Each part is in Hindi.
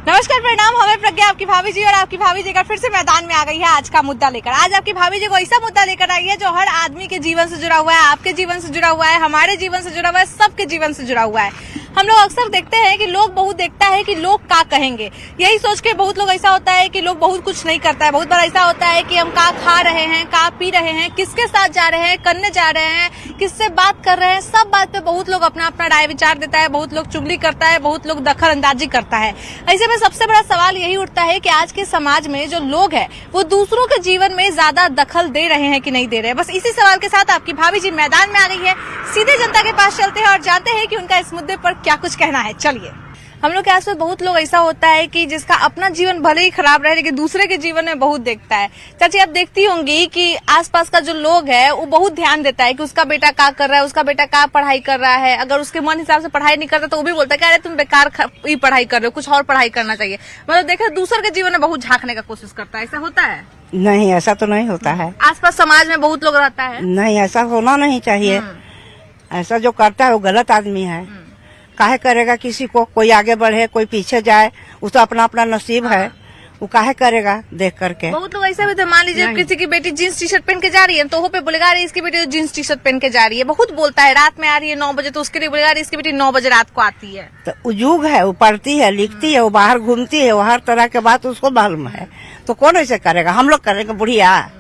नमस्कार, प्रणाम। हमें प्रज्ञा, आपकी भाभी जी, और आपकी भाभी जी का फिर से मैदान में आ गई है आज का मुद्दा लेकर। आज आपकी भाभी जी को ऐसा मुद्दा लेकर आई है जो हर आदमी के जीवन से जुड़ा हुआ है, आपके जीवन से जुड़ा हुआ है, हमारे जीवन से जुड़ा हुआ है, सबके जीवन से जुड़ा हुआ है। हम लोग अक्सर देखते हैं कि लोग बहुत देखता है कि लोग क्या कहेंगे, यही सोच के बहुत लोग ऐसा होता है कि लोग बहुत कुछ नहीं करता है। बहुत बार ऐसा होता है कि हम क्या खा रहे हैं, क्या पी रहे हैं, किसके साथ जा रहे हैं, करने जा रहे हैं, किससे बात कर रहे हैं, सब बात पे बहुत लोग अपना अपना राय विचार देता है। बहुत लोग चुगली करता है, बहुत लोग दखल अंदाजी करता है। ऐसे में सबसे बड़ा सवाल यही उठता है कि आज के समाज में जो लोग हैं वो दूसरों के जीवन में ज्यादा दखल दे रहे हैं कि नहीं दे रहे हैं। बस इसी सवाल के साथ आपकी भाभी जी मैदान में आ गई है। सीधे जनता के पास चलते हैं और जानते हैं कि उनका इस मुद्दे पर क्या कुछ कहना है। चलिए। हम लोग के आसपास बहुत लोग ऐसा होता है कि जिसका अपना जीवन भले ही खराब रहे लेकिन दूसरे के जीवन में बहुत देखता है। चाची, आप देखती होंगी कि आसपास का जो लोग है वो बहुत ध्यान देता है कि उसका बेटा क्या कर रहा है, उसका बेटा क्या पढ़ाई कर रहा है। अगर उसके मन हिसाब से पढ़ाई नहीं करता तो वो भी बोलता है कि अरे तुम बेकार ही पढ़ाई कर रहे हो, कुछ और पढ़ाई करना चाहिए। मतलब देखा, दूसरे के जीवन में बहुत झांकने का कोशिश करता है। ऐसा होता है? नहीं, ऐसा तो नहीं होता है। आसपास समाज में बहुत लोग रहता है। नहीं, ऐसा होना नहीं चाहिए। ऐसा जो करता है वो गलत आदमी है। काहे करेगा किसी को, कोई आगे बढ़े कोई पीछे जाए, वो तो अपना अपना नसीब है। वो काहे करेगा देख करके। बहुत लोग ऐसा भी तो, मान लीजिए किसी की बेटी जींस टी शर्ट पहन के जा रही है तो वो पे बोलेगा अरे इसकी बेटी जींस टी शर्ट पहन के जा रही है। बहुत बोलता है। रात में आ रही है 9 बजे तो उसके लिए बोलेगा इसकी बेटी 9 बजे रात को आती है। तो वो युग है, वो पढ़ती है, लिखती है, वो बाहर घूमती है, वो हर तरह के बात उसको मालूम है। तो कौन ऐसे करेगा? हम लोग करेंगे बुढ़िया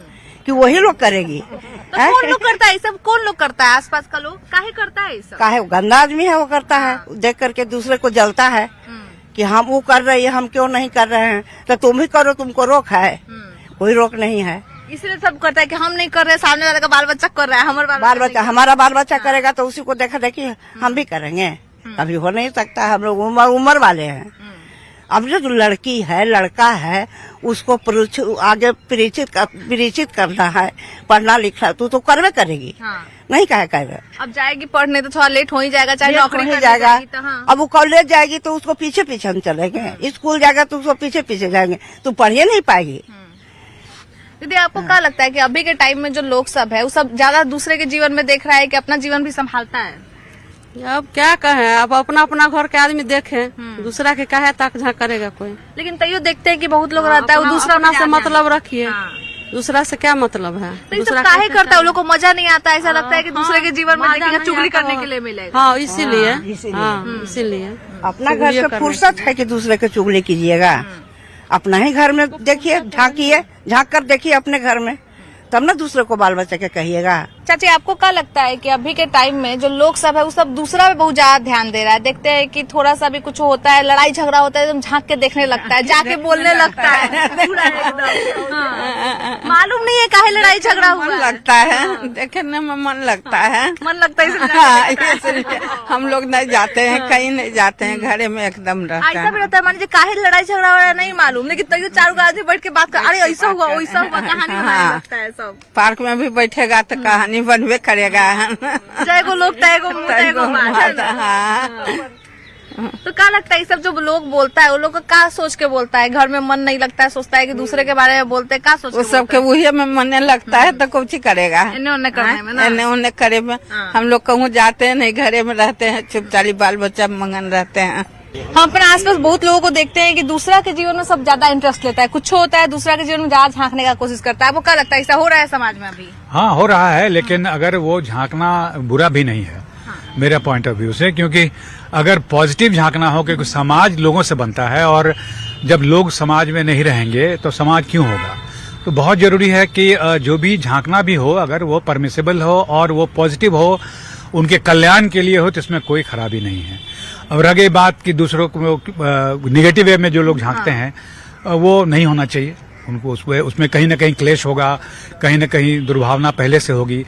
कि वही लोग करेगी? तो कौन लोग करता है सब? कौन लोग करता है? आसपास का लोग काहे करता है सब? काहे? गंदा आदमी है वो करता है। देख करके दूसरे को जलता है कि हम वो कर रही है, हम क्यों नहीं कर रहे हैं। तो तुम ही करो, तुमको रोक है? कोई रोक नहीं है। इसलिए सब करता है कि हम नहीं कर रहे, सामने वाले का बाल बच्चा कर रहा है, हमारा हमारा बाल बच्चा करेगा तो उसी को देखा देखी हम भी करेंगे। कभी हो नहीं सकता। हम लोग उम्र वाले हैं। अब जो लड़की है, लड़का है, उसको आगे परिचित करना है, पढ़ना लिखना तो करवे करेगी। नहीं काहे कहेगा? अब जाएगी पढ़ने तो थोड़ा लेट हो ही जाएगा, चाहे नौकरी हो जाएगा। अब वो कॉलेज जाएगी तो उसको पीछे पीछे हम चलेंगे, स्कूल जाएगा तो उसको पीछे पीछे जाएंगे, तो पढ़िए नहीं पाएगी। दीदी, आपको क्या लगता है कि अभी के टाइम में जो लोग सब है वो सब ज्यादा दूसरे के जीवन में देख रहा है कि अपना जीवन भी संभालता है? अब क्या कहें, अब अपना अपना घर के आदमी देखे, दूसरा के काहे तक झाँक करेगा कोई। लेकिन तैयो देखते हैं कि बहुत लोग रहता है वो दूसरा अपना से मतलब रखिए। दूसरा से क्या मतलब है? तो दूसरा काहे करता है? वो लोग को मजा नहीं आता, ऐसा लगता है कि दूसरे के जीवन में देखिए चुगली करने के लिए मिलेगा। हाँ, इसीलिए अपना घर से फुर्सत है कि दूसरे के चुगली कीजिएगा? अपना ही घर में देखिए, झाँक कर देखिए अपने घर में, तब ना दूसरे को बाल बच्चे के कहिएगा। चाची, आपको क्या लगता है कि अभी के टाइम में जो लोग सब है वो सब दूसरा पे बहुत ज्यादा ध्यान दे रहा है? देखते हैं कि थोड़ा सा भी कुछ होता है, लड़ाई झगड़ा होता है, एकदम झांक के देखने लगता है, जाके बोलने लगता है। मालूम नहीं है काहे लड़ाई झगड़ा हुआ। मन लगता है, देखने में मन लगता है। मन लगता है इसलिए हम लोग नहीं जाते हैं, कहीं नहीं जाते हैं, घरे में एकदम रहते ऐसा भी रहता है। मान लीजिए काहे लड़ाई झगड़ा हो रहा है नहीं मालूम, लेकिन तैयो चारों आदमी बैठ के बात कर, अरे ऐसा हुआ वैसा हुआ, कहानी बनाने लगता है सब। पार्क में भी बैठेगा तो कहानी बनवे करेगा। जय लोग तय गो बात। तो क्या लगता है ये सब जो लोग बोलता है वो लोग क्या सोच के बोलता है? घर में मन नहीं लगता है, सोचता है कि दूसरे के बारे में बोलते हैं, क्या सोच? वो सबके वही में मन लगता है तो कुछ करेगा इन्हें उन्हें करने में ना, इन्हें उन्हें करे में। हम लोग कहूँ जाते हैं नहीं, घरे में रहते हैं, चुपचाली बाल बच्चा मंगन रहते हैं। हम अपने आसपास बहुत लोगों को देखते हैं कि दूसरा के जीवन में सब ज्यादा इंटरेस्ट लेता है, कुछ होता है दूसरा के जीवन में ज्यादा झांकने का कोशिश करता है। आपको क्या लगता है ऐसा हो रहा है समाज में अभी? हाँ, हो रहा है, लेकिन अगर वो झांकना बुरा भी नहीं है मेरे पॉइंट ऑफ व्यू से, क्योंकि अगर पॉजिटिव झांकना हो, क्योंकि समाज लोगों से बनता है और जब लोग समाज में नहीं रहेंगे तो समाज क्यों होगा। तो बहुत जरूरी है कि जो भी झांकना भी हो अगर वो परमिसेबल हो और वो पॉजिटिव हो, उनके कल्याण के लिए हो, तो इसमें कोई खराबी नहीं है। और रह गई बात कि दूसरों को निगेटिव वे में जो लोग झांकते हैं वो नहीं होना चाहिए। उनको उसमें कहीं ना कहीं क्लेश होगा, कहीं ना कहीं दुर्भावना पहले से होगी,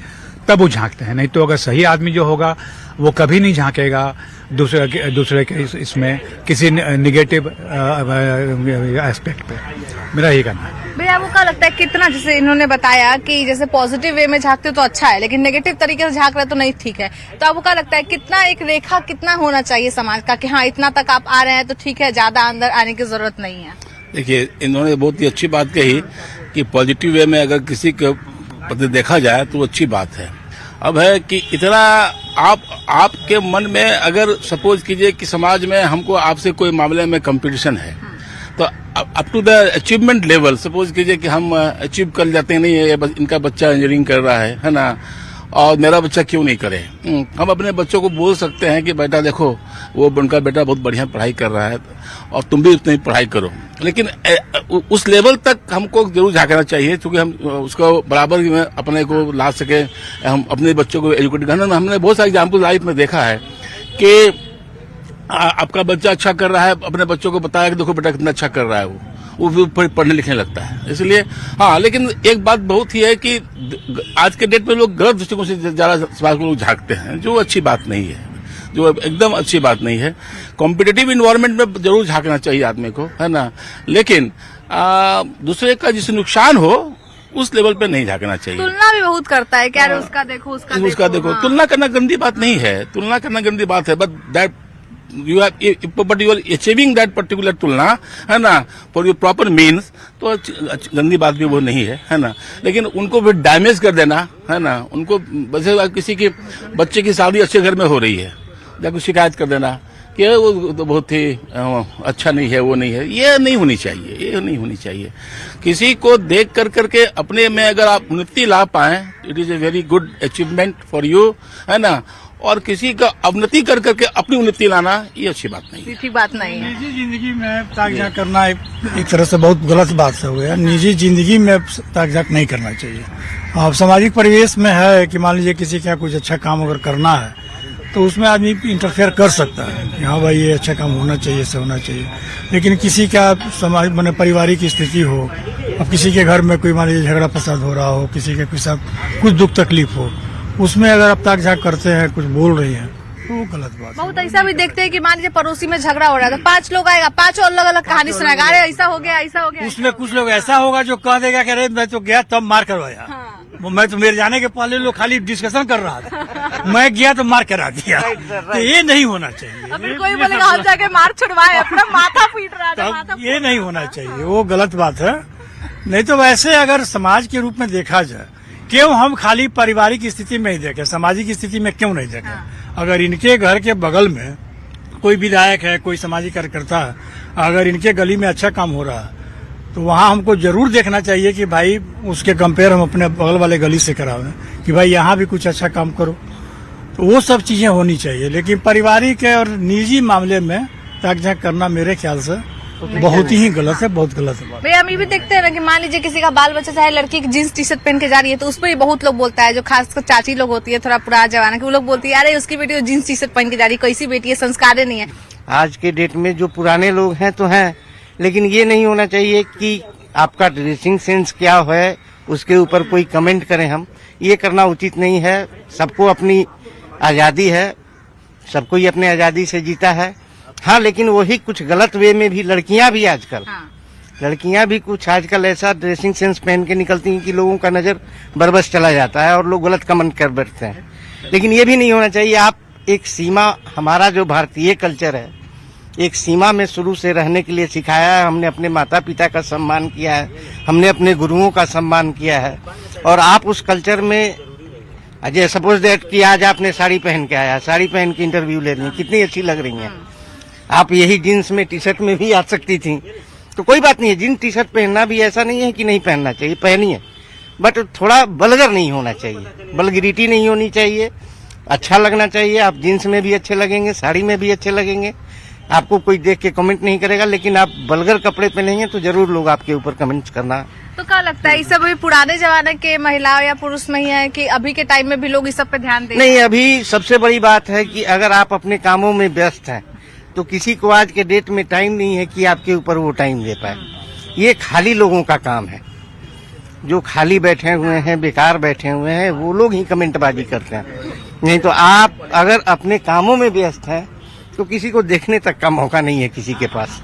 तब वो झांकते हैं। नहीं तो अगर सही आदमी जो होगा वो कभी नहीं झांकेगा दूसरे के इसमें किसी निगेटिव एस्पेक्ट पे। मेरा यही कहना है। भैया, आपको क्या लगता है कितना, जैसे इन्होंने बताया कि जैसे पॉजिटिव वे में झांकते हो तो अच्छा है, लेकिन नेगेटिव तरीके से झांक रहे तो नहीं ठीक है, तो आपको क्या लगता है कितना एक रेखा कितना होना चाहिए समाज का कि हाँ इतना तक आप आ रहे हैं तो ठीक है, ज्यादा अंदर आने की जरूरत नहीं है? देखिए, इन्होंने बहुत ही अच्छी बात कही कि पॉजिटिव वे में अगर किसी को देखा जाए तो अच्छी बात है। अब है कि इतना आपके मन में अगर सपोज कीजिए कि समाज में हमको आपसे कोई मामले में कंपटीशन है, up to the achievement level. Suppose कीजिए कि हम अचीव कर जाते हैं, नहीं ये इनका बच्चा इंजीनियरिंग कर रहा है ना, और मेरा बच्चा क्यों नहीं करे। हम अपने बच्चों को बोल सकते हैं कि बेटा देखो वो उनका बेटा बहुत बढ़िया पढ़ाई कर रहा है और तुम भी उतनी पढ़ाई करो, लेकिन उस लेवल तक हमको जरूर झांकना चाहिए, क्योंकि हम उसको बराबर में अपने को ला सके, हम अपने बच्चों को एजुकेट करना। हमने बहुत सारे एग्जाम्पल लाइफ में देखा है कि आपका बच्चा अच्छा कर रहा है, अपने बच्चों को बताया कि देखो बेटा कितना अच्छा कर रहा है, वो पढ़ने लिखने लगता है। इसलिए हाँ, लेकिन एक बात बहुत ही है कि आज के डेट में लोग गलत दृष्टिकोण से ज्यादा समाज को लोग झांकते हैं, जो अच्छी बात नहीं है, जो एकदम अच्छी बात नहीं है। कॉम्पिटिटिव इन्वायरमेंट में जरूर झांकना चाहिए आदमी को, है ना, लेकिन दूसरे का जिससे नुकसान हो उस लेवल पे नहीं झांकना चाहिए। तुलना भी बहुत करता है, क्या उसका देखो उसका देखो। हाँ। तुलना करना गंदी बात नहीं है, तुलना करना गंदी बात है, but that you are achieving that particular तुलना, है ना, for your proper means, तो गंदी बात भी वो नहीं है ना, लेकिन उनको भी डैमेज कर देना, है ना, उनको वैसे किसी के बच्चे की शादी अच्छे घर में हो रही है, जाकर शिकायत कर देना कि वो तो बहुत ही अच्छा नहीं है, वो नहीं है, ये नहीं होनी चाहिए, ये नहीं होनी चाहिए। किसी को देख कर करके अपने में अगर आप उन्नति ला पाए, it is a very good achievement for you, है ना, और किसी का अवनति कर करके अपनी उन्नति लाना ये अच्छी बात नहीं है, ठीक बात नहीं है। निजी जिंदगी में ताक-झाक करना एक तरह से बहुत गलत बात से हो गया। निजी जिंदगी में ताक-झाक नहीं करना चाहिए। अब सामाजिक परिवेश में है कि मान लीजिए किसी का कुछ अच्छा काम अगर करना है तो उसमें आदमी इंटरफेयर कर सकता है कि हाँ भाई ये अच्छा काम होना चाहिए, ऐसा होना चाहिए। लेकिन किसी का समाज माने पारिवारिक स्थिति हो, अब किसी के घर में कोई मान लीजिए झगड़ा फसाद हो रहा हो, किसी के कुछ दुख तकलीफ हो, उसमें अगर आप ताक झाक करते हैं, कुछ बोल रही हैं, तो वो गलत बात है। बहुत ऐसा भी देखते हैं कि मान लीजिए पड़ोसी में झगड़ा हो रहा है तो 5 लोग आएगा, 5 अलग अलग कहानी सुनाएगा, अरे ऐसा हो गया, ऐसा हो गया। उसमें कुछ लोग ऐसा होगा जो कह देगा कि अरे मैं तो गया तब मार करवाया, मैं तो मेरे जाने के पहले लोग खाली डिस्कशन कर रहा था, मैं गया तो मार करा दिया। तो ये नहीं होना चाहिए। अब फिर कोई बोलेगा हम जाके मार छुड़वाए, अपना माथा पीट रहा है, तब ये नहीं होना चाहिए, वो गलत बात है। नहीं तो वैसे अगर समाज के रूप में देखा जाए, क्यों हम खाली पारिवारिक स्थिति में ही देखें, सामाजिक स्थिति में क्यों नहीं देखें। अगर इनके घर के बगल में कोई विधायक है, कोई सामाजिक कार्यकर्ता है, अगर इनके गली में अच्छा काम हो रहा है तो वहाँ हमको जरूर देखना चाहिए कि भाई उसके कंपेयर हम अपने बगल वाले गली से करावें कि भाई यहाँ भी कुछ अच्छा काम करो। तो वो सब चीजें होनी चाहिए, लेकिन पारिवारिक और निजी मामले में ताक झाक करना मेरे ख्याल से बहुत ही गलत है, बहुत गलत है। भैया हम ये भी देखते हैं ना कि मान लीजिए किसी का बाल बच्चा चाहे लड़की जींस टी शर्ट पहन के जा रही है तो उस पर बहुत लोग बोलता है, जो खासकर चाची लोग होती है थोड़ा पुराना जमाना की, वो लोग बोलती है अरे उसकी बेटी जींस टी शर्ट पहन के जा रही है, कैसी बेटी है, संस्कार नहीं है। आज के डेट में जो पुराने लोग हैं तो हैं, लेकिन ये नहीं होना चाहिए कि आपका ड्रेसिंग सेंस क्या है उसके ऊपर कोई कमेंट करें हम, ये करना उचित नहीं है। सबको अपनी आज़ादी है, सब कोई अपने आज़ादी से जीता है। हाँ, लेकिन वही कुछ गलत वे में भी लड़कियां भी आजकल लड़कियां भी कुछ आजकल ऐसा ड्रेसिंग सेंस पहन के निकलती हैं कि लोगों का नजर बरबस चला जाता है और लोग गलत कमेंट कर बैठते हैं। लेकिन ये भी नहीं होना चाहिए। आप एक सीमा, हमारा जो भारतीय कल्चर है, एक सीमा में शुरू से रहने के लिए सिखाया है। हमने अपने माता पिता का सम्मान किया है, हमने अपने गुरुओं का सम्मान किया है, और आप उस कल्चर में अजय सपोज दैट कि आज आपने साड़ी पहन के आया, साड़ी पहन के इंटरव्यू ले रही हैं, कितनी अच्छी लग रही हैं। आप यही जीन्स में टी शर्ट में भी आ सकती थी, तो कोई बात नहीं है। जीन्स टी शर्ट पहनना भी ऐसा नहीं है कि नहीं पहनना चाहिए, पहनिए, बट थोड़ा वल्गर नहीं होना चाहिए, वल्गरिटी नहीं होनी चाहिए, अच्छा लगना चाहिए। आप जीन्स में भी अच्छे लगेंगे, साड़ी में भी अच्छे लगेंगे, आपको कोई देख के कमेंट नहीं करेगा। लेकिन आप वल्गर कपड़े पहनेंगे तो जरूर लोग आपके ऊपर कमेंट करना। तो क्या लगता है, ये सब अभी पुराने जमाने के महिला या पुरुष में ही है कि अभी के टाइम में भी लोग इस सब पे ध्यान दें? नहीं, अभी सबसे बड़ी बात है कि अगर आप अपने कामों में व्यस्त हैं तो किसी को आज के डेट में टाइम नहीं है कि आपके ऊपर वो टाइम दे पाए। ये खाली लोगों का काम है, जो खाली बैठे हुए हैं, बेकार बैठे हुए हैं, वो लोग ही कमेंटबाजी करते हैं। नहीं तो आप अगर अपने कामों में व्यस्त हैं तो किसी को देखने तक का मौका नहीं है किसी के पास।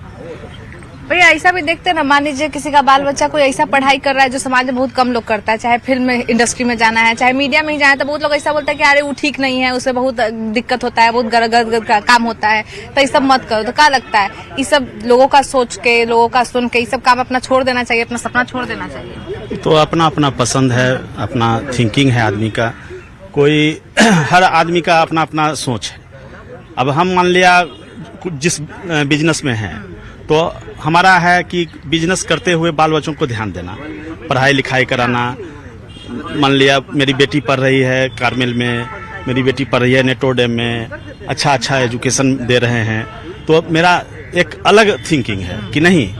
भैया ऐसा भी देखते हैं ना, मान लीजिए किसी का बाल बच्चा कोई ऐसा पढ़ाई कर रहा है जो समाज में बहुत कम लोग करता है, चाहे फिल्म इंडस्ट्री में जाना है, चाहे मीडिया में ही जाना है, तो बहुत लोग ऐसा बोलते हैं कि अरे वो ठीक नहीं है, उसे बहुत दिक्कत होता है, बहुत गलत काम होता है, तो ये सब मत करो। तो क्या लगता है, ये सब लोगों का सोच के, लोगों का सुन के ये सब काम अपना छोड़ देना चाहिए, अपना सपना छोड़ देना चाहिए? तो अपना अपना पसंद है, अपना थिंकिंग है आदमी का, कोई हर आदमी का अपना अपना सोच है। अब हम मान लिया जिस बिजनेस में हैं, तो हमारा है कि बिजनेस करते हुए बाल बच्चों को ध्यान देना, पढ़ाई लिखाई कराना। मान लिया मेरी बेटी पढ़ रही है कार्मेल में, मेरी बेटी पढ़ रही है नेटोडे में, अच्छा एजुकेशन दे रहे हैं, तो मेरा एक अलग थिंकिंग है कि नहीं,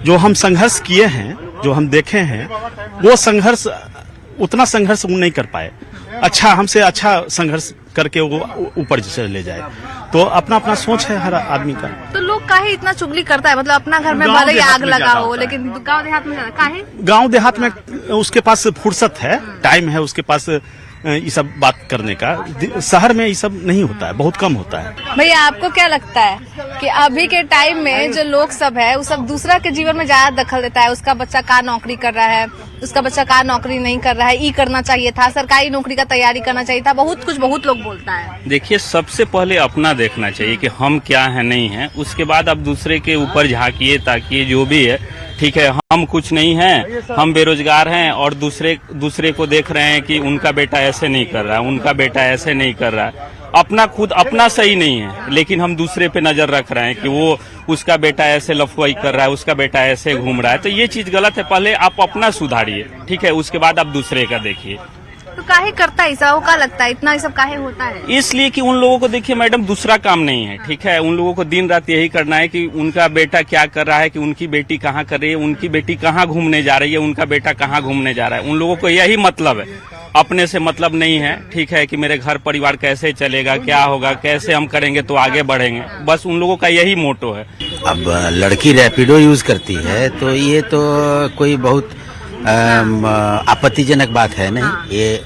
जो हम संघर्ष किए हैं, जो हम देखे हैं, वो संघर्ष उतना संघर्ष वो नहीं कर पाए, हमसे अच्छा संघर्ष करके वो ऊपर चले जाए। तो अपना अपना सोच है हर आदमी का। तो लोग काहे इतना चुगली करता है, मतलब अपना घर में गाँव भले ही देहात आग में लगा ज्यादा हो, होता है। लेकिन गांव देहात में ज्यादा काहे? गांव देहात में उसके पास फुर्सत है, टाइम है उसके पास ये सब बात करने का। शहर में ये सब नहीं होता है, बहुत कम होता है। भैया आपको क्या लगता है कि अभी के टाइम में जो लोग सब है, वो सब दूसरा के जीवन में ज्यादा दखल देता है? उसका बच्चा का नौकरी कर रहा है, उसका बच्चा का नौकरी नहीं कर रहा है, ई करना चाहिए था, सरकारी नौकरी का तैयारी करना चाहिए था, बहुत लोग बोलता है। देखिए, सबसे पहले अपना देखना चाहिए कि हम क्या है नहीं है, उसके बाद आप दूसरे के ऊपर झांकिए, ताकि जो भी है ठीक है, हम कुछ नहीं हैं, हम बेरोजगार हैं और दूसरे को देख रहे हैं कि उनका बेटा ऐसे नहीं कर रहा है, उनका बेटा ऐसे नहीं कर रहा है। अपना सही नहीं है, लेकिन हम दूसरे पे नजर रख रहे हैं कि वो उसका बेटा ऐसे लफवाई कर रहा है, उसका बेटा ऐसे घूम रहा है, तो ये चीज गलत है। पहले आप अपना सुधारिए, ठीक है, उसके बाद आप दूसरे का देखिए। तो काहे करता है ऐसा? वो क्या लगता है इतना ये सब काहे होता है? इसलिए कि उन लोगों को देखिए मैडम, दूसरा काम नहीं है, ठीक है, उन लोगों को दिन रात यही करना है कि उनका बेटा क्या कर रहा है, कि उनकी बेटी कहाँ कर रही है, उनकी बेटी कहाँ घूमने जा रही है, उनका बेटा कहाँ घूमने जा रहा है। उन लोगों को यही मतलब है, अपने से मतलब नहीं है, ठीक है, कि मेरे घर परिवार कैसे चलेगा, क्या होगा, कैसे हम करेंगे तो आगे बढ़ेंगे, बस उन लोगों का यही मोटो है। अब लड़की रैपिडो यूज करती है तो ये तो कोई बहुत आपत्तिजनक बात है नहीं। ये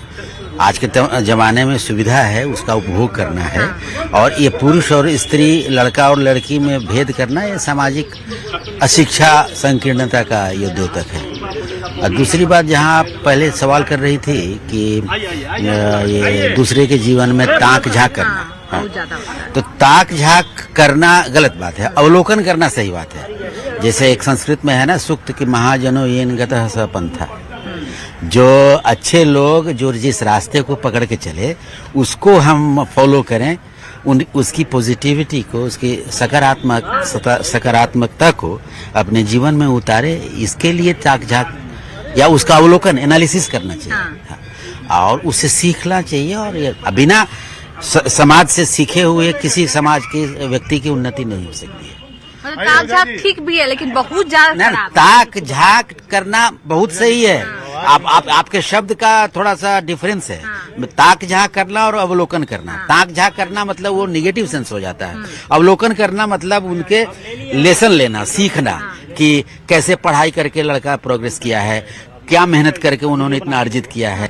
आज के जमाने में सुविधा है, उसका उपभोग करना है। और ये पुरुष और स्त्री, लड़का और लड़की में भेद करना, ये सामाजिक अशिक्षा, संकीर्णता का ये द्योतक है। और दूसरी बात, जहाँ आप पहले सवाल कर रही थी कि ये दूसरे के जीवन में ताक झांक करना, तो ताक झांक करना गलत बात है, अवलोकन करना सही बात है। जैसे एक संस्कृत में है ना सूक्त कि महाजनो येन गतः स पंथा, जो अच्छे लोग जो जिस रास्ते को पकड़ के चले उसको हम फॉलो करें, उसकी पॉजिटिविटी को, उसकी सकारात्मकता को अपने जीवन में उतारे, इसके लिए ताक झांक या उसका अवलोकन, एनालिसिस करना चाहिए। और उससे सीखना चाहिए। और बिना समाज से सीखे हुए किसी समाज के व्यक्ति की उन्नति नहीं हो सकती है। ताक झांक ठीक भी है, लेकिन बहुत ज्यादा ताक झांक करना बहुत सही है। आपके शब्द का थोड़ा सा डिफरेंस है। ताक झांक करना और अवलोकन करना। ताक झांक करना मतलब वो निगेटिव सेंस हो जाता है। अवलोकन करना मतलब उनके लेसन लेना, सीखना कि कैसे पढ़ाई करके लड़का प्रोग्रेस किया है, क्या मेहनत करके उन्होंने इतना अर्जित किया है।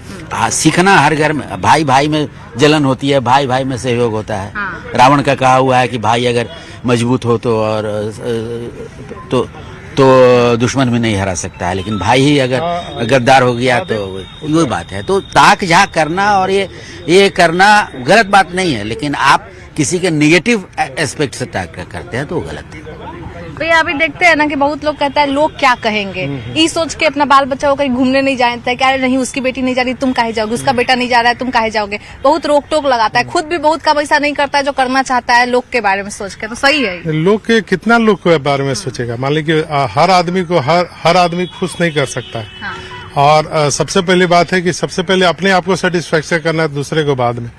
सीखना हर घर में, भाई भाई में जलन होती है, भाई भाई में सहयोग होता है। रावण का कहा हुआ है कि भाई अगर मजबूत हो तो तो दुश्मन भी नहीं हरा सकता है, लेकिन भाई ही अगर गद्दार हो गया तो वही बात है। तो ताक झांक करना और ये करना गलत बात नहीं है, लेकिन आप किसी के निगेटिव एस्पेक्ट से ताक करते हैं तो वो गलत है। भैया अभी देखते हैं ना कि बहुत लोग कहते हैं लोग क्या कहेंगे, ये सोच के अपना बाल बच्चा को कहीं घूमने नहीं जाते हैं, क्या नहीं उसकी बेटी नहीं जा रही तुम काहे जाओगे, उसका बेटा नहीं जा रहा है तुम काहे जाओगे, बहुत रोक टोक लगाता है। खुद भी बहुत कम ऐसा नहीं करता है जो करना चाहता है लोग के बारे में सोच के। तो सही है, लोग के कितना लोग के बारे में सोचेगा। मान लीजिए हर आदमी को हर आदमी खुश नहीं कर सकता है। और सबसे पहली बात है कि सबसे पहले अपने आप को सेटिस्फेक्शन करना है, दूसरे को बाद में।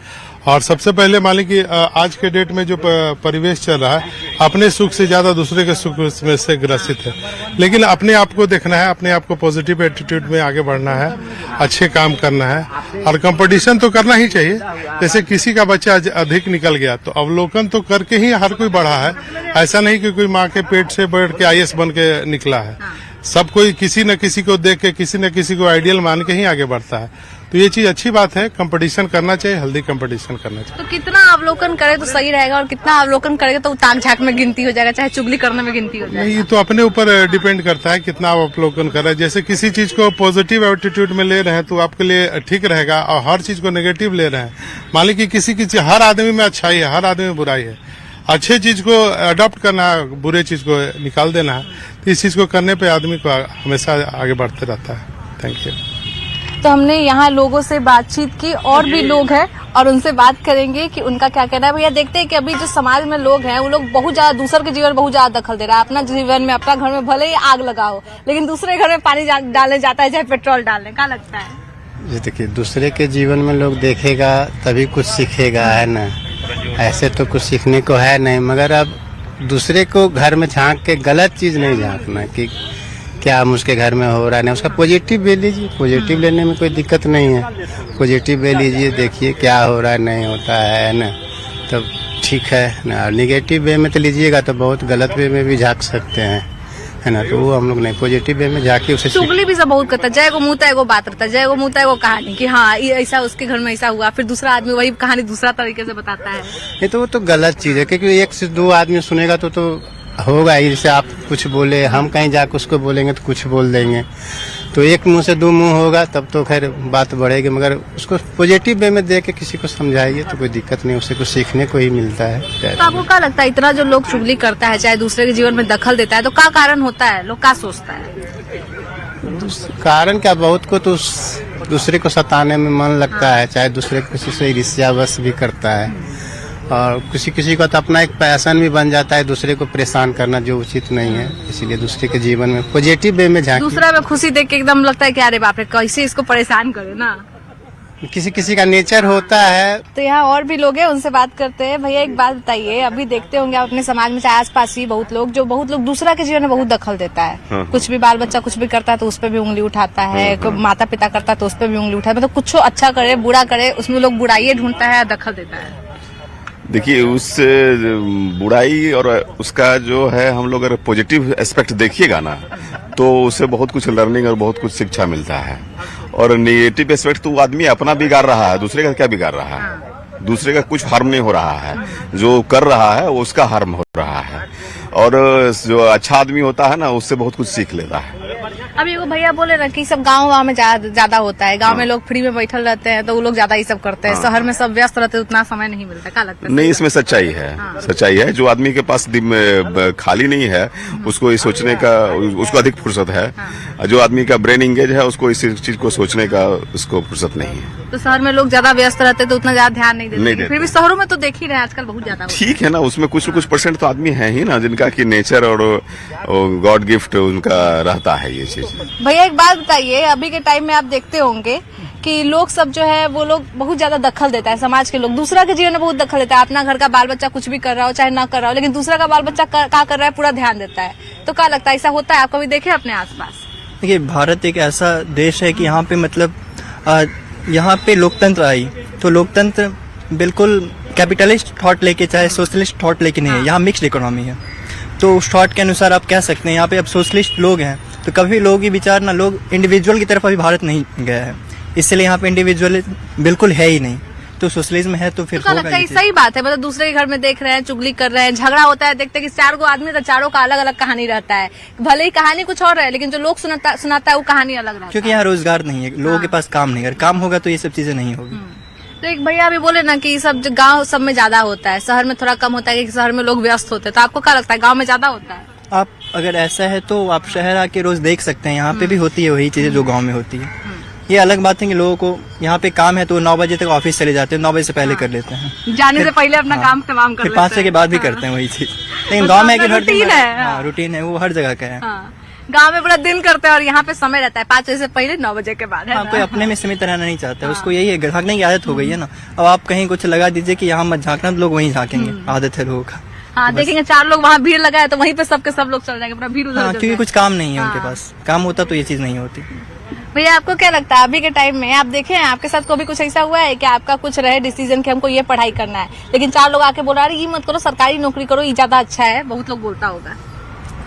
और सबसे पहले मान लीजिए आज के डेट में जो परिवेश चल रहा है, अपने सुख से ज्यादा दूसरे के सुख में से ग्रसित है। लेकिन अपने आप को देखना है, अपने आप को पॉजिटिव एटीट्यूड में आगे बढ़ना है, अच्छे काम करना है। और कंपटीशन तो करना ही चाहिए। जैसे किसी का बच्चा अधिक निकल गया तो अवलोकन तो करके ही हर कोई बढ़ा है। ऐसा नहीं कि कोई माँ के पेट से बढ़ के IAS बन के निकला है। सब कोई किसी न किसी को देख के, किसी न किसी को आइडियल मान के ही आगे बढ़ता है। तो ये चीज अच्छी बात है, कंपटीशन करना चाहिए, हेल्दी कंपटीशन करना चाहिए। तो कितना अवलोकन करे तो सही रहेगा और कितना अवलोकन करेगा तो ताक झांक में गिनती हो जाएगा, चाहे चुगली करने में गिनती हो जाएगा। नहीं, ये तो अपने ऊपर डिपेंड करता है कितना आप अवलोकन कर रहे हैं। जैसे किसी चीज को पॉजिटिव एटीट्यूड में ले रहे हैं तो आपके लिए ठीक रहेगा, और हर चीज को नेगेटिव ले रहे हैं, मान लीजिए किसी हर आदमी में अच्छाई है, हर आदमी में बुराई है। अच्छे चीज को अडॉप्ट करना है, बुरे चीज को निकाल देना है। तो इस चीज को करने पे आदमी को हमेशा आगे बढ़ते रहता है। Thank you. तो हमने यहाँ लोगों से बातचीत की, और भी लोग हैं और उनसे बात करेंगे कि उनका क्या कहना है। भैया देखते हैं कि अभी जो समाज में लोग हैं वो लोग बहुत ज्यादा दूसरे के जीवन में बहुत ज्यादा दखल दे रहा है। अपना जीवन में, अपना घर में भले ही आग लगा हो, लेकिन दूसरे घर में पानी डालने जाता है, चाहे पेट्रोल डालने। क्या लगता है? जी देखिए, दूसरे के जीवन में लोग देखेगा तभी कुछ सीखेगा, है ना। ऐसे तो कुछ सीखने को है नहीं, मगर अब दूसरे को घर में झांक के गलत चीज नहीं झांकना कि क्या उसके घर में हो रहा है। नहीं, उसका पॉजिटिव ले लीजिए, पॉजिटिव लेने में कोई दिक्कत नहीं है। पॉजिटिव ले लीजिए, देखिए क्या हो रहा है, नहीं होता है ना, तो ठीक है ना। निगेटिव वे में तो लीजिएगा तो बहुत गलत वे में भी झांक सकते हैं, है ना। तो वो हम लोग नहीं, पॉजिटिव वे में जाके उसे चुगली भी सब बहुत करता है। जय को मुँह एगो बात रहता है, जय को मुँह एगो कहानी कि हाँ ऐसा उसके घर में ऐसा हुआ, फिर दूसरा आदमी वही कहानी दूसरा तरीके से बताता है। ये तो वो तो गलत चीज है, क्योंकि एक से दो आदमी सुनेगा तो होगा ही। जैसे आप कुछ बोले, हम कहीं जाकर उसको बोलेंगे तो कुछ बोल देंगे, तो एक मुंह से दो मुंह होगा, तब तो खैर बात बढ़ेगी। मगर उसको पॉजिटिव वे में दे के किसी को समझाइए तो कोई दिक्कत नहीं, उससे कुछ सीखने को ही मिलता है। तो आपको क्या लगता है, इतना जो लोग चुगली करता है, चाहे दूसरे के जीवन में दखल देता है, तो क्या कारण होता है? लोग क्या सोचता है? कारण क्या, बहुत को तो दूसरे को सताने में मन लगता है, चाहे दूसरे को किसी से ईर्ष्यावश भी करता है, और किसी किसी का तो अपना एक पैशन भी बन जाता है दूसरे को परेशान करना, जो उचित नहीं है। इसीलिए दूसरे के जीवन में पॉजिटिव वे में झांकी। दूसरा में खुशी देख के एकदम लगता है कि अरे बाप रे, कैसे इसको परेशान करे ना। किसी किसी का नेचर होता है। तो यहाँ और भी लोग हैं, उनसे बात करते हैं। भैया एक बात बताइए, अभी देखते होंगे आप अपने समाज में, चाहे आसपास ही बहुत लोग दूसरा के जीवन में बहुत दखल देता है। कुछ भी बाल बच्चा कुछ भी करता है तो उस पर भी उंगली उठाता है, कोई माता पिता करता है तो उस पर भी उंगली उठाता है। मतलब कुछ अच्छा करे बुरा करे, उसमें लोग बुराई ढूंढता है, दखल देता है। देखिए, उस बुराई और उसका जो है, हम लोग अगर पॉजिटिव एस्पेक्ट देखिएगा ना, तो उससे बहुत कुछ लर्निंग और बहुत कुछ शिक्षा मिलता है। और नेगेटिव एस्पेक्ट तो आदमी अपना बिगाड़ रहा है, दूसरे का क्या बिगाड़ रहा है? दूसरे का कुछ हार्म नहीं हो रहा है, जो कर रहा है वो उसका हार्म हो रहा है। और जो अच्छा आदमी होता है ना, उससे बहुत कुछ सीख लेता है। अभी वो भैया बोले ना कि सब गाँव में ज्यादा होता है, गाँव में लोग फ्री में बैठल रहते हैं तो वो लोग ज्यादा ये सब करते हैं। शहर में सब व्यस्त रहते हैं, उतना समय नहीं मिलता। क्या लगता है? नहीं, इसमें सच्चाई है। सच्चाई है, जो आदमी के पास खाली नहीं है, उसको ये सोचने का, उसको अधिक फुर्सत है। जो आदमी का ब्रेन इंगेज है, उसको इस चीज को सोचने का उसको फुर्सत नहीं है। तो शहर में लोग ज्यादा व्यस्त रहते हैं तो उतना ज्यादा ध्यान नहीं देते। फिर भी शहरों में तो देख ही रहे हैं आजकल बहुत ज्यादा। ठीक है ना, उसमें कुछ परसेंट तो आदमी है ही ना, जिनका की नेचर और गॉड गिफ्ट उनका रहता है ये चीज। भैया एक बात बताइए, अभी के टाइम में आप देखते होंगे कि लोग सब जो है वो लोग बहुत ज्यादा दखल देता है। समाज के लोग दूसरा के जीवन में बहुत दखल देता है। अपना घर का बाल बच्चा कुछ भी कर रहा हो चाहे ना कर रहा हो, लेकिन दूसरा का बाल बच्चा क्या कर रहा है पूरा ध्यान देता है। तो क्या लगता है ऐसा होता है? आप कभी देखे अपने आसपास? देखिए, भारत एक ऐसा देश है कि यहाँ पे मतलब यहाँ पे लोकतंत्र आई, तो लोकतंत्र बिल्कुल कैपिटलिस्ट थॉट लेके चाहे सोशलिस्ट थॉट लेके नहीं है। यहाँ मिक्स्ड इकोनॉमी है, तो उस थॉट के अनुसार आप कह सकते हैं यहाँ पे अब सोशलिस्ट लोग हैं, तो कभी लोग ही विचार ना, लोग इंडिविजुअल की तरफ अभी भारत नहीं गया है, इसलिए यहाँ पे इंडिविजुअल बिल्कुल है ही नहीं। तो सोशलिज्म है तो फिर लगता है सही बात है। मतलब दूसरे के घर में देख रहे हैं, चुगली कर रहे हैं, झगड़ा होता है, देखते हैं कि 4 आदमी तो चारों का अलग अलग कहानी रहता है। भले ही कहानी कुछ और है, लेकिन जो लोग सुनाता है वो कहानी अलग रहता है। क्योंकि यहाँ रोजगार नहीं है, लोगों के पास काम नहीं है। काम होगा तो ये सब चीजें नहीं होगी। तो एक भैया भी बोले ना कि सब गांव सब में ज्यादा होता है, शहर में थोड़ा कम होता है, क्योंकि शहर में लोग व्यस्त होते हैं। तो आपको क्या लगता है, गांव में ज्यादा होता है? आप अगर ऐसा है तो आप शहर आके रोज देख सकते हैं, यहाँ पे भी होती है वही चीजें जो गांव में होती है। ये अलग बात है कि लोगों को यहाँ पे काम है तो 9 बजे तक ऑफिस चले जाते हैं, 9 बजे से पहले कर लेते हैं, जाने से पहले अपना काम तमाम कर लेते हैं, 5 बजे के बाद भी करते हैं वही चीज। लेकिन गाँव में रूटीन है, रूटीन है, वो हर जगह का है। गांव में पूरा दिन करते हैं और यहाँ पे समय रहता है 5 बजे से पहले 9 बजे के बाद। हाँ, कोई अपने में सीमित रहना नहीं चाहता है, उसको यही है, झांकने की आदत हो गई है ना। अब आप कहीं कुछ लगा दीजिए कि यहाँ मत झांकना, तो लोग वहीं झांकेंगे, आदत है लोगों का। हाँ, देखेंगे 4 लोग वहाँ भीड़ लगाए तो वहीं पे सबके सब लोग चल जाएंगे, पूरा भीड़ उधर। क्योंकि कुछ काम नहीं है उनके पास, काम होता तो ये चीज नहीं होती। भैया आपको क्या लगता है, अभी के टाइम में आप देखे हैं, आपके साथ कभी कुछ ऐसा हुआ है कि आपका कुछ रहे डिसीजन कि हमको ये पढ़ाई करना है, लेकिन 4 लोग आके बोला अरे ये मत करो, सरकारी नौकरी करो, ये ज्यादा अच्छा है, बहुत लोग बोलता होगा?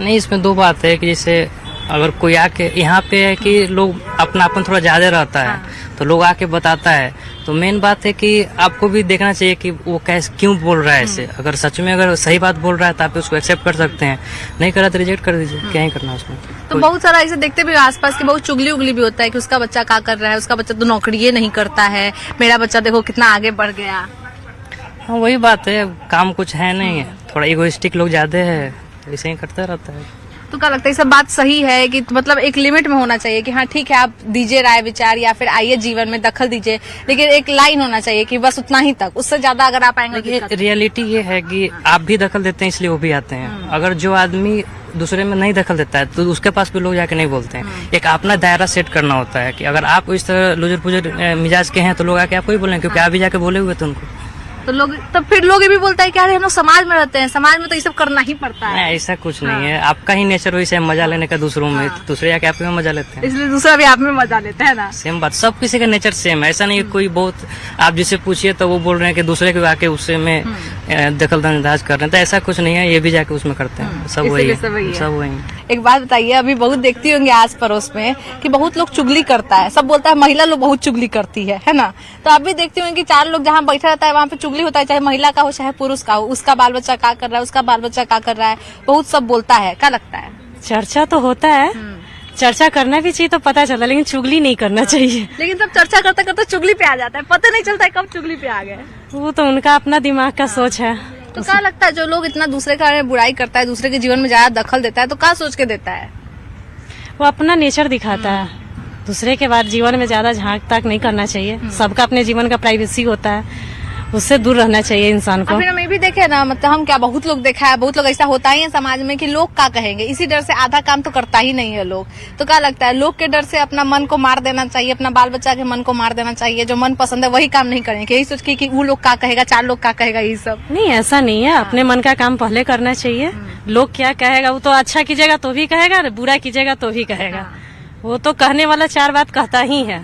नहीं, इसमें 2 बात है कि जैसे अगर कोई आके यहाँ पे है कि लोग अपनापन थोड़ा ज्यादा रहता है, तो लोग आके बताता है, तो मेन बात है कि आपको भी देखना चाहिए कि वो कैसे क्यों बोल रहा है ऐसे। अगर सच में अगर सही बात बोल रहा है तो आप उसको एक्सेप्ट कर सकते हैं, नहीं करा तो रिजेक्ट कर दीजिए, क्या ही करना उसमें। तो बहुत सारा ऐसे देखते भी आसपास की बहुत चुगली उगली भी होता है कि उसका बच्चा क्या कर रहा है, उसका बच्चा तो नौकरी नहीं करता है, मेरा बच्चा देखो कितना आगे बढ़ गया। हाँ, वही बात है, काम कुछ है नहीं है, थोड़ा इगोइस्टिक लोग ज्यादा है, ऐसे ही करता रहता है। तो क्या लगता है ये सब बात सही है कि मतलब एक लिमिट में होना चाहिए कि हाँ ठीक है आप दीजिए राय विचार या फिर आइए जीवन में दखल दीजिए, लेकिन एक लाइन होना चाहिए कि बस उतना ही तक, उससे ज्यादा अगर आप आएंगे देखिए रियलिटी ये है कि आप भी दखल देते हैं इसलिए वो भी आते हैं। अगर जो आदमी दूसरे में नहीं दखल देता है तो उसके पास भी लोग जाके नहीं बोलते हैं। एक अपना दायरा सेट करना होता है कि अगर आप इस तरह लुजर पुजर मिजाज के हैं तो लोग आके आपको ही बोलेंगे, क्योंकि आप भी जाके बोले हुए थे उनको। तो लोग तब फिर लोग ये भी बोलता है कि अरे हम लोग समाज में रहते हैं, समाज में तो ये सब करना ही पड़ता है। नहीं, ऐसा कुछ नहीं है, आपका ही नेचर वैसे है मजा लेने का दूसरों में, दूसरे आके आप में मजा लेते हैं, इसलिए दूसरा भी आप में मजा लेता है ना। सेम बात, सब किसी का नेचर सेम है, ऐसा नहीं है कोई बहुत आप जिसे पूछिए तो वो बोल रहे हैं कि दूसरे को आके उससे में दखल अंदाज कर रहे हैं, तो ऐसा कुछ नहीं है, ये भी जाके उसमें करते हैं, सब वही है, सब वही। एक बात बताइए, अभी बहुत देखती होंगे आस पड़ोस में कि बहुत लोग चुगली करता है, सब बोलता है महिला लोग बहुत चुगली करती है ना। तो आप भी देखते होंगे कि चार लोग जहाँ बैठा रहता है वहाँ पे चुगली होता है, चाहे महिला का हो चाहे पुरुष का हो, उसका बाल बच्चा क्या कर रहा है, उसका बाल बच्चा क्या कर रहा है, बहुत सब बोलता है। क्या लगता है? चर्चा तो होता है, चर्चा करना भी चाहिए तो पता चलता है, लेकिन चुगली नहीं करना चाहिए। लेकिन सब चर्चा करते करते चुगली पे आ जाता है, पता नहीं चलता है कब चुगली पे आ गए। वो तो उनका अपना दिमाग का सोच है। तो क्या लगता है जो लोग इतना दूसरे के बारे में बुराई करता है, दूसरे के जीवन में ज्यादा दखल देता है, तो क्या सोच के देता है? वो अपना नेचर दिखाता है, दूसरे के बाद जीवन में ज्यादा झांक ताक नहीं करना चाहिए। सबका अपने जीवन का प्राइवेसी होता है, उससे दूर रहना चाहिए इंसान को। फिर हम ये भी देखे ना, मतलब हम क्या बहुत लोग देखा है, बहुत लोग ऐसा होता ही है समाज में कि लोग क्या कहेंगे, इसी डर से आधा काम तो करता ही नहीं है लोग। तो क्या लगता है लोग के डर से अपना मन को मार देना चाहिए, अपना बाल बच्चा के मन को मार देना चाहिए, जो मन पसंद है वही काम नहीं करेंगे, यही सोच के कि वो लोग क्या कहेगा, चार लोग क्या कहेगा, यही सब नहीं, ऐसा नहीं है। अपने मन का काम पहले करना चाहिए। लोग क्या कहेगा, वो तो अच्छा कीजिएगा तो भी कहेगा, बुरा कीजिएगा तो भी कहेगा। वो तो कहने वाला चार बात कहता ही है,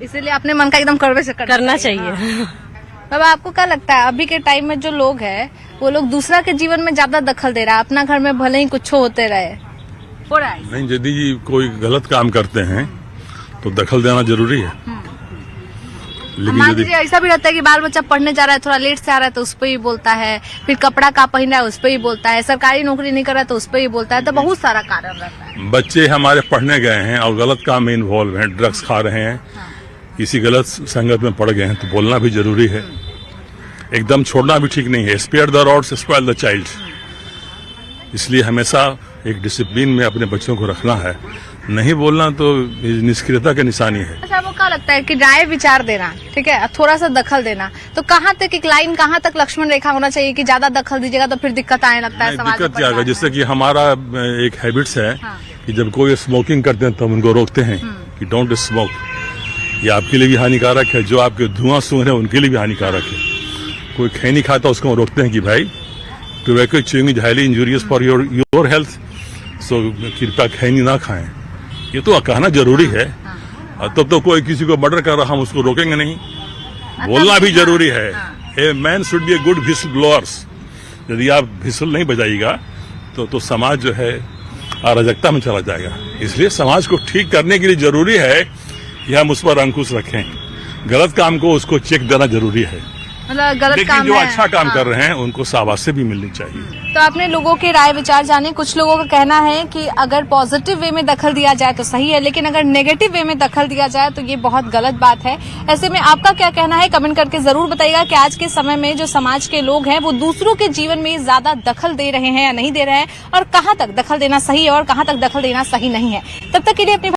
इसीलिए अपने मन का एकदम करवे से करना चाहिए। अब आपको क्या लगता है अभी के टाइम में जो लोग हैं वो लोग दूसरा के जीवन में ज्यादा दखल दे रहा है, अपना घर में भले ही कुछ होते रहे, हो रहा है? नहीं, यदि कोई गलत काम करते हैं तो दखल देना जरूरी है। लेकिन मान लीजिए ऐसा भी रहता है कि बाल बच्चा पढ़ने जा रहा है, थोड़ा लेट से आ रहा है तो उस पर ही बोलता है, फिर कपड़ा का पहन रहा है उस पर ही बोलता है, सरकारी नौकरी नहीं कर रहा है तो उस पर ही बोलता है, तो बहुत सारा कारण रहता है। बच्चे हमारे पढ़ने गए हैं और गलत काम में इन्वॉल्व हैं, ड्रग्स खा रहे हैं, किसी गलत संगत में पड़ गए हैं, तो बोलना भी जरूरी है। एकदम छोड़ना भी ठीक नहीं है। स्पेयर द रॉड से स्पॉइल द चाइल्ड। इसलिए हमेशा एक डिसिप्लिन में अपने बच्चों को रखना है, नहीं बोलना तो निष्क्रियता की निशानी है। अच्छा, वो क्या लगता है कि राय विचार देना, ठीक है, थोड़ा सा दखल देना, तो कहाँ तक एक लाइन, कहाँ तक लक्ष्मण रेखा होना चाहिए कि ज्यादा दखल दीजिएगा तो फिर दिक्कत आने लगता है समाज में? दिक्कत क्या है, जैसे कि हमारा एक हैबिट्स है कि जब कोई स्मोकिंग करते हैं तो हम उनको रोकते हैं कि डोंट स्मोक, ये आपके लिए भी हानिकारक है, जो आपके धुआं सूंघ रहे हैं उनके लिए भी हानिकारक है। कोई खैनी खाता उसको रोकते हैं कि भाई tobacco chewing is highly injurious for your health, so कृपया खैनी ना खाएं। ये तो कहना जरूरी है। तब तो कोई किसी को मर्डर कर रहा हम उसको रोकेंगे नहीं, बोलना भी जरूरी है। A man should be a good whistle blowers. यदि आप व्हिसल नहीं बजाइएगा तो समाज जो है अराजकता में चला जाएगा। इसलिए समाज को ठीक करने के लिए जरूरी है कि हम उस पर अंकुश रखें। गलत काम को उसको चेक देना जरूरी है, मतलब गलत लेकिन काम जो है, अच्छा काम कर रहे हैं उनको शाबाशी भी मिलनी चाहिए। तो आपने लोगों के राय विचार जाने। कुछ लोगों का कहना है कि अगर पॉजिटिव वे में दखल दिया जाए तो सही है, लेकिन अगर नेगेटिव वे में दखल दिया जाए तो ये बहुत गलत बात है। ऐसे में आपका क्या कहना है, कमेंट करके जरूर बताइएगा कि आज के समय में जो समाज के लोग हैं वो दूसरों के जीवन में ज्यादा दखल दे रहे हैं या नहीं दे रहे हैं, और कहाँ तक दखल देना सही है और कहाँ तक दखल देना सही नहीं है। तब तक के लिए अपने